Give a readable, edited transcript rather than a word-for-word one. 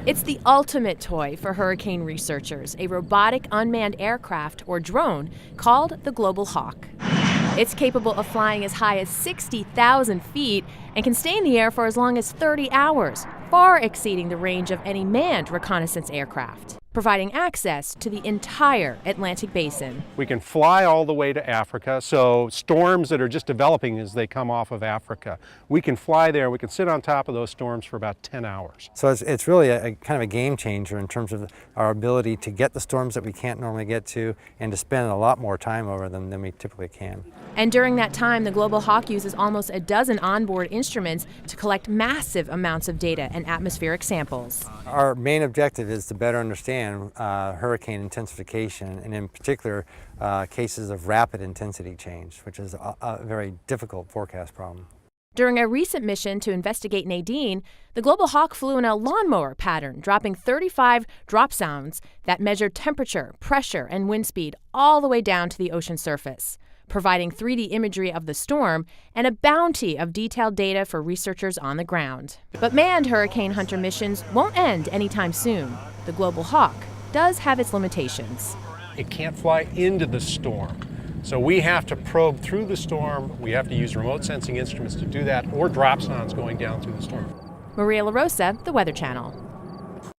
It's the ultimate toy for hurricane researchers, a robotic unmanned aircraft or drone called the Global Hawk. It's capable of flying as high as 60,000 feet and can stay in the air for as long as 30 hours, far exceeding the range of any manned reconnaissance aircraft, providing access to the entire Atlantic basin. We can fly all the way to Africa, so storms that are just developing as they come off of Africa, we can fly there, we can sit on top of those storms for about 10 hours. So it's really a kind of a game changer in terms of our ability to get the storms that we can't normally get to and to spend a lot more time over them than we typically can. And during that time, the Global Hawk uses almost a dozen onboard instruments to collect massive amounts of data and atmospheric samples. Our main objective is to better understand hurricane intensification, and in particular cases of rapid intensity change, which is a very difficult forecast problem. During a recent mission to investigate Nadine, the Global Hawk flew in a lawnmower pattern, dropping 35 drop zones that measured temperature, pressure, and wind speed all the way down to the ocean surface, providing 3D imagery of the storm and a bounty of detailed data for researchers on the ground. But manned hurricane hunter missions won't end anytime soon. The Global Hawk does have its limitations. It can't fly into the storm, so we have to probe through the storm. We have to use remote sensing instruments to do that, or drop zones going down through the storm. Maria LaRosa, The Weather Channel.